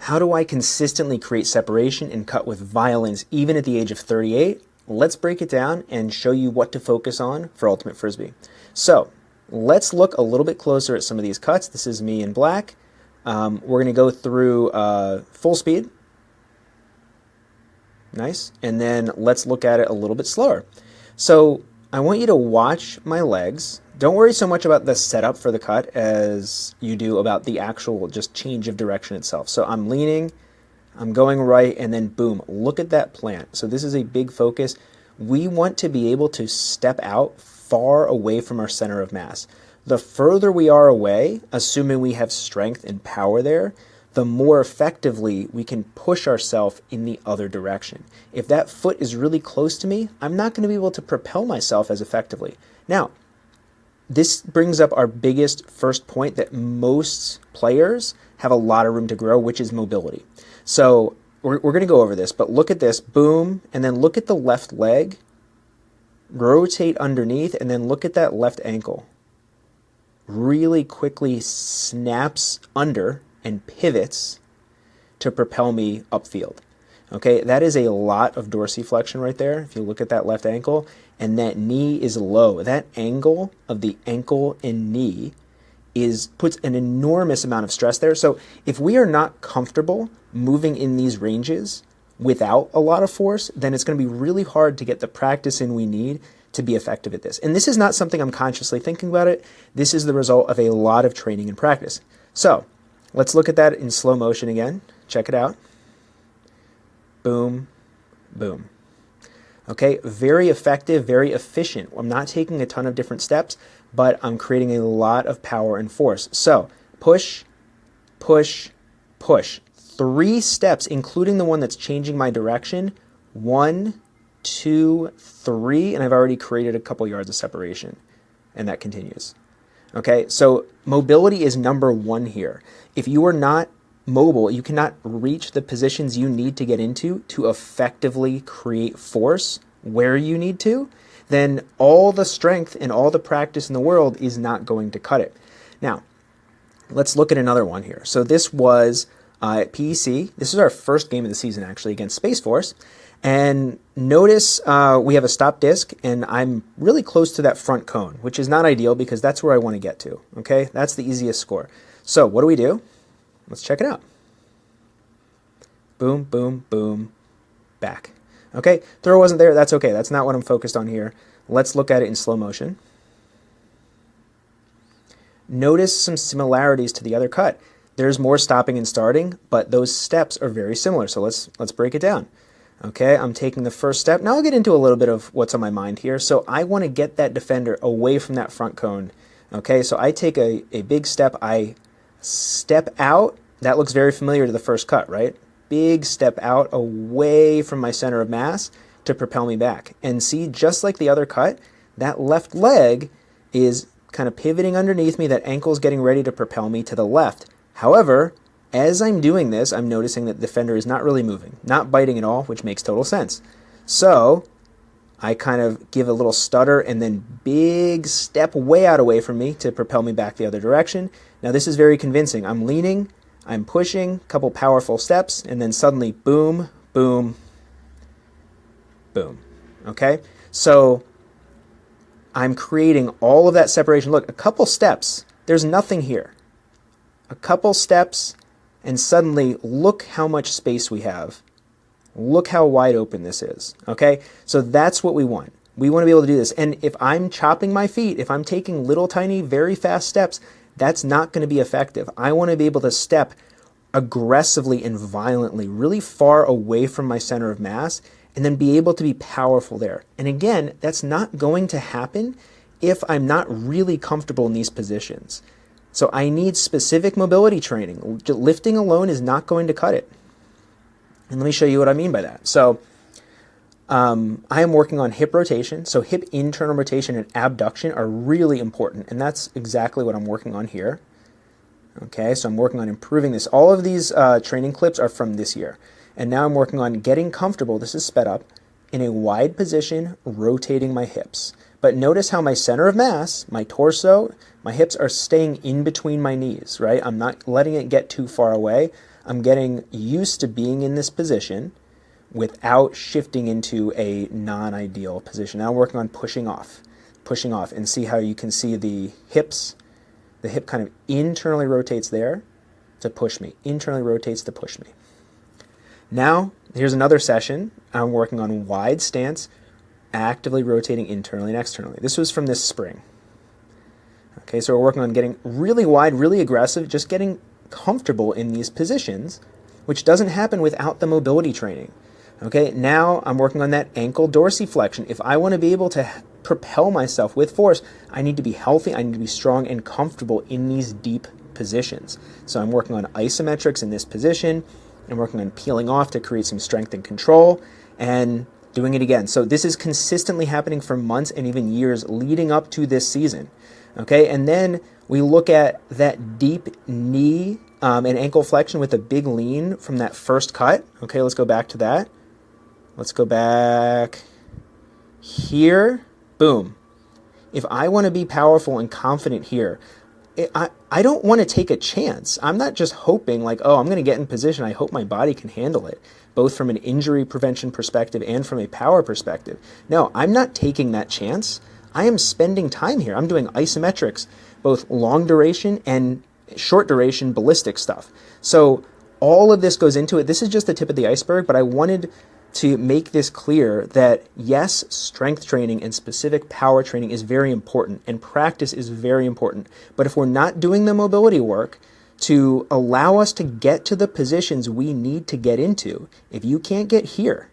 How do I consistently create separation and cut with violence even at the age of 38? Let's break it down and show you what to focus on for Ultimate Frisbee. So let's look a little bit closer at some of these cuts. This is me in black. We're going to go through full speed. Nice. And then let's look at it a little bit slower. So I want you to watch my legs. Don't worry so much about the setup for the cut as you do about the actual just change of direction itself. So I'm leaning, I'm going right, and then boom, look at that plant. So this is a big focus. We want to be able to step out far away from our center of mass. The further we are away, assuming we have strength and power there, the more effectively we can push ourselves in the other direction. If that foot is really close to me, I'm not going to be able to propel myself as effectively. Now, this brings up our biggest first point that most players have a lot of room to grow, which is mobility. So we're going to go over this, but look at this, boom, and then look at the left leg, rotate underneath, and then look at that left ankle. Really quickly snaps under and pivots to propel me upfield. Okay, that is a lot of dorsiflexion right there. If you look at that left ankle, and that knee is low. That angle of the ankle and knee puts an enormous amount of stress there. So if we are not comfortable moving in these ranges without a lot of force, then it's going to be really hard to get the practice in we need to be effective at this. And this is not something I'm consciously thinking about it. This is the result of a lot of training and practice. So let's look at that in slow motion again. Check it out. Boom, boom. Okay, very effective, very efficient. I'm not taking a ton of different steps, but I'm creating a lot of power and force. So push, push, push. 3 steps, including the one that's changing my direction. 1, 2, 3, and I've already created a couple yards of separation, and that continues. Okay, so mobility is number 1 here. If you are not mobile, you cannot reach the positions you need to get into to effectively create force where you need to, then all the strength and all the practice in the world is not going to cut it. Now, let's look at another one here. So this was at PEC. This is our first game of the season, actually, against Space Force. And notice we have a stop disc, and I'm really close to that front cone, which is not ideal because that's where I want to get to. Okay, that's the easiest score. So what do? Let's check it out. Boom, boom, boom, back. Okay, throw wasn't there. That's okay. That's not what I'm focused on here. Let's look at it in slow motion. Notice some similarities to the other cut. There's more stopping and starting, but those steps are very similar. So let's break it down. Okay, I'm taking the first step. Now I'll get into a little bit of what's on my mind here. So I want to get that defender away from that front cone. Okay, so I take a big step. I step out. That looks very familiar to the first cut, right? Big step out away from my center of mass to propel me back. And see, just like the other cut, that left leg is kind of pivoting underneath me. That ankle's getting ready to propel me to the left. However, as I'm doing this, I'm noticing that the defender is not really moving, not biting at all, which makes total sense. So I kind of give a little stutter and then big step way out away from me to propel me back the other direction. Now this is very convincing. I'm leaning, I'm pushing, a couple powerful steps, and then suddenly boom, boom, boom. Okay? So I'm creating all of that separation. Look, a couple steps, there's nothing here. A couple steps, and suddenly look how much space we have. Look how wide open this is. Okay? So that's what we want. We want to be able to do this. And if I'm chopping my feet, if I'm taking little tiny, very fast steps, that's not going to be effective. I want to be able to step aggressively and violently, really far away from my center of mass, and then be able to be powerful there. And again, that's not going to happen if I'm not really comfortable in these positions. So I need specific mobility training. Lifting alone is not going to cut it. And let me show you what I mean by that. So I am working on hip rotation. So hip internal rotation and abduction are really important. And that's exactly what I'm working on here. Okay, so I'm working on improving this. All of these training clips are from this year. And now I'm working on getting comfortable, this is sped up, in a wide position, rotating my hips. But notice how my center of mass, my torso, my hips are staying in between my knees, right? I'm not letting it get too far away. I'm getting used to being in this position without shifting into a non-ideal position. Now I'm working on pushing off, and see how you can see the hips. The hip kind of internally rotates there to push me, internally rotates to push me. Now, here's another session. I'm working on wide stance, actively rotating internally and externally. This was from this spring. Okay, so we're working on getting really wide, really aggressive, just getting comfortable in these positions, which doesn't happen without the mobility training. Okay, now I'm working on that ankle dorsiflexion. If I want to be able to propel myself with force, I need to be healthy, I need to be strong and comfortable in these deep positions. So I'm working on isometrics in this position. I'm working on peeling off to create some strength and control, and doing it again. So this is consistently happening for months and even years leading up to this season. Okay, and then we look at that deep knee and ankle flexion with a big lean from that first cut. Okay, let's go back to that. Let's go back here. Boom. If I want to be powerful and confident here, I don't want to take a chance. I'm not just hoping like, oh, I'm going to get in position. I hope my body can handle it, both from an injury prevention perspective and from a power perspective. No, I'm not taking that chance. I am spending time here. I'm doing isometrics, both long duration and short duration ballistic stuff. So all of this goes into it. This is just the tip of the iceberg, but I wanted to make this clear that yes, strength training and specific power training is very important and practice is very important. But if we're not doing the mobility work to allow us to get to the positions we need to get into, if you can't get here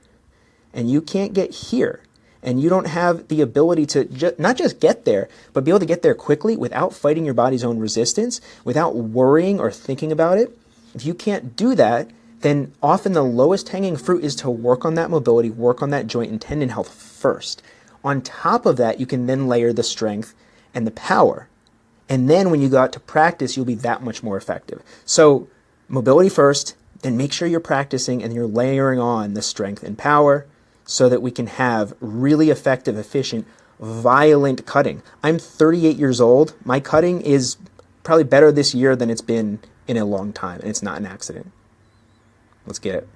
and you can't get here and you don't have the ability to not just get there, but be able to get there quickly without fighting your body's own resistance, without worrying or thinking about it, if you can't do that, then often the lowest hanging fruit is to work on that mobility, work on that joint and tendon health first. On top of that, you can then layer the strength and the power. And then when you go out to practice, you'll be that much more effective. So mobility first, then make sure you're practicing and you're layering on the strength and power so that we can have really effective, efficient, violent cutting. I'm 38 years old. My cutting is probably better this year than it's been in a long time, and it's not an accident. Let's get it.